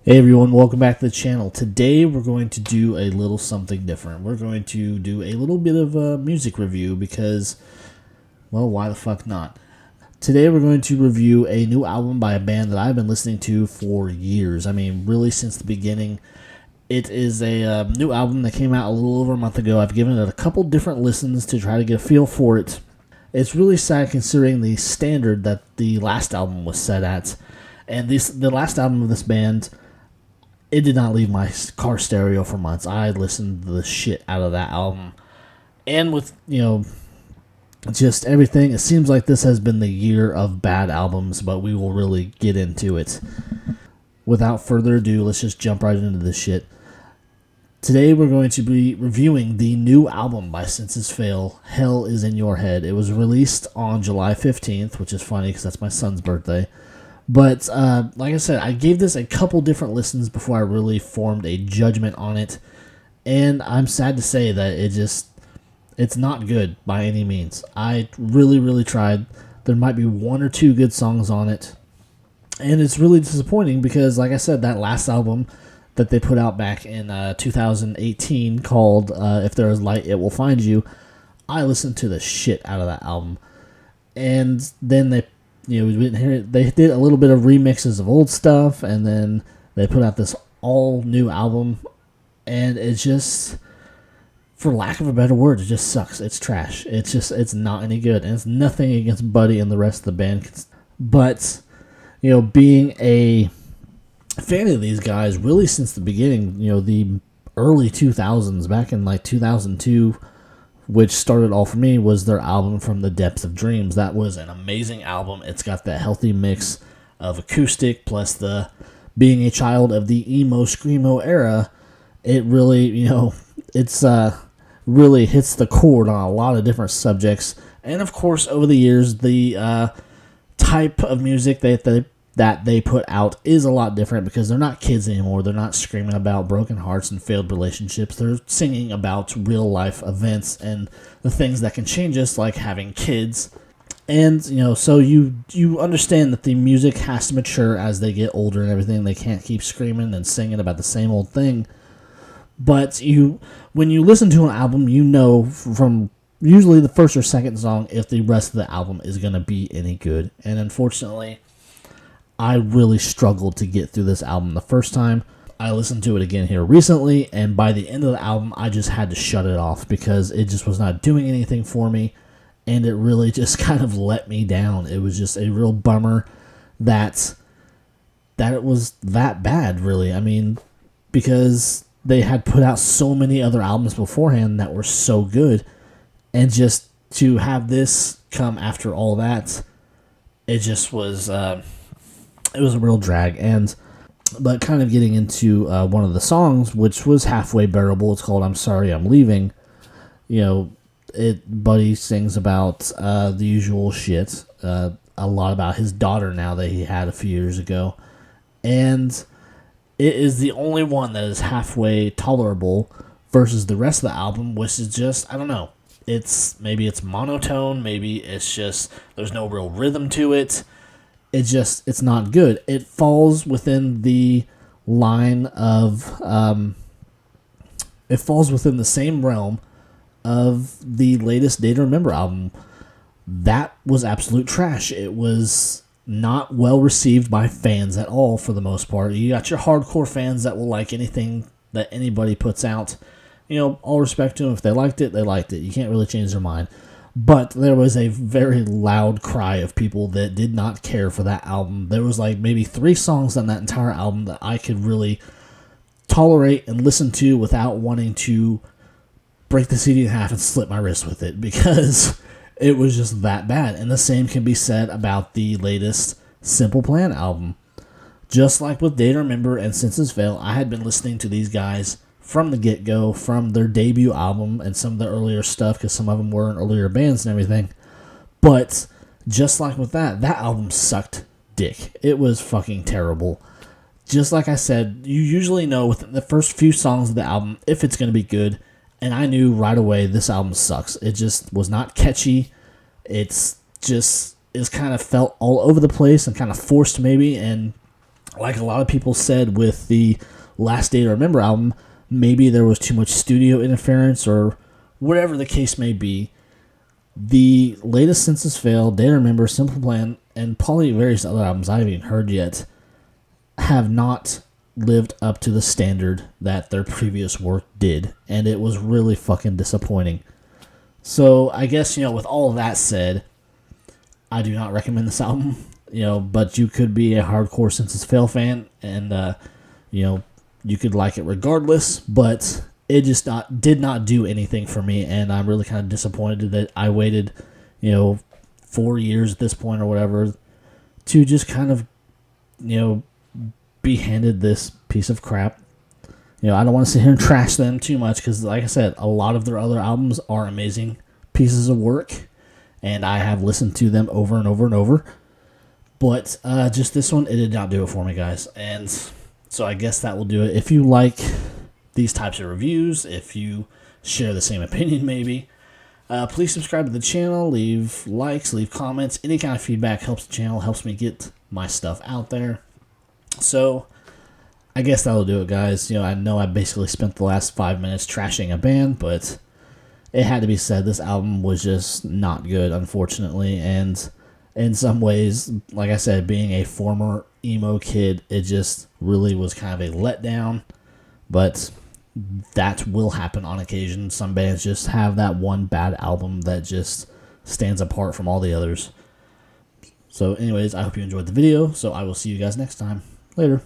Hey everyone, welcome back to the channel. Today we're going to do a little something different. We're going to do a little bit of a music review because, well, why the fuck not? Today we're going to review a new album by a band that I've been listening to for years. I mean, really since the beginning. It is a new album that came out a little over a month ago. I've given it a couple different listens to try to get a feel for it. It's really sad considering the standard that the last album was set at. And the last album of this band, it did not leave my car stereo for months. I listened the shit out of that album. And with, just everything, it seems like this has been the year of bad albums, but we will really get into it. Without further ado, let's just jump right into this shit. Today we're going to be reviewing the new album by Senses Fail, Hell Is In Your Head. It was released on July 15th, which is funny because that's my son's birthday. But, like I said, I gave this a couple different listens before I really formed a judgment on it. And I'm sad to say that it's not good by any means. I really, really tried. There might be one or two good songs on it. And it's really disappointing because, like I said, that last album that they put out back in 2018 called If There Is Light, It Will Find You, I listened to the shit out of that album. And then they we didn't hear it. They did a little bit of remixes of old stuff, and then they put out this all-new album, and it just, for lack of a better word, it just sucks. It's trash. It's not any good, and it's nothing against Buddy and the rest of the band. But, being a fan of these guys really since the beginning, the early 2000s, back in like 2002, which started all for me, was their album From the Depths of Dreams. That was an amazing album. It's got that healthy mix of acoustic plus the being a child of the emo screamo era. It really, it's really hits the chord on a lot of different subjects. And of course, over the years, the type of music that they put out is a lot different because they're not kids anymore. They're not screaming about broken hearts and failed relationships. They're singing about real life events and the things that can change us, like having kids. And, so you understand that the music has to mature as they get older and everything. They can't keep screaming and singing about the same old thing. But when you listen to an album, you know from usually the first or second song if the rest of the album is going to be any good. And unfortunately, I really struggled to get through this album the first time. I listened to it again here recently, and by the end of the album, I just had to shut it off because it just was not doing anything for me, and it really just kind of let me down. It was just a real bummer that it was that bad, really. I mean, because they had put out so many other albums beforehand that were so good, and just to have this come after all that, it just was... it was a real drag, but kind of getting into one of the songs, which was halfway bearable. It's called "I'm Sorry I'm Leaving." Buddy sings about the usual shit, a lot about his daughter now that he had a few years ago, and it is the only one that is halfway tolerable versus the rest of the album, which is just, I don't know. Maybe it's monotone, maybe it's just there's no real rhythm to it. It's not good. It falls within the line of, it falls within the same realm of the latest Day to Remember album. That was absolute trash. It was not well received by fans at all for the most part. You got your hardcore fans that will like anything that anybody puts out. All respect to them. If they liked it, they liked it. You can't really change their mind. But there was a very loud cry of people that did not care for that album. There was like maybe 3 songs on that entire album that I could really tolerate and listen to without wanting to break the CD in half and slit my wrist with it because it was just that bad. And the same can be said about the latest Simple Plan album. Just like with Day to Remember and Senses Fail, I had been listening to these guys from the get-go, from their debut album and some of the earlier stuff, because some of them were in earlier bands and everything. But just like with that album sucked dick. It was fucking terrible. Just like I said, you usually know within the first few songs of the album if it's going to be good, and I knew right away this album sucks. It just was not catchy. It's kind of felt all over the place and kind of forced maybe, and like a lot of people said with the Last Day to Remember album, maybe there was too much studio interference or whatever the case may be. The latest Census Fail, Day to Remember, Simple Plan, and probably various other albums I haven't even heard yet have not lived up to the standard that their previous work did, and it was really fucking disappointing. So I guess, with all of that said, I do not recommend this album, but you could be a hardcore Census Fail fan, and, you could like it regardless, but it just did not do anything for me, and I'm really kind of disappointed that I waited, 4 years at this point or whatever to just kind of, be handed this piece of crap. I don't want to sit here and trash them too much because, like I said, a lot of their other albums are amazing pieces of work, and I have listened to them over and over and over. But just this one, it did not do it for me, guys. And so I guess that will do it. If you like these types of reviews, if you share the same opinion maybe, please subscribe to the channel, leave likes, leave comments. Any kind of feedback helps the channel, helps me get my stuff out there. So I guess that'll do it, guys. I know I basically spent the last 5 minutes trashing a band, but it had to be said. This album was just not good, unfortunately, and in some ways, like I said, being a former emo kid, it just really was kind of a letdown, but that will happen on occasion. Some bands just have that one bad album that just stands apart from all the others. So anyways, I hope you enjoyed the video, so I will see you guys next time. Later.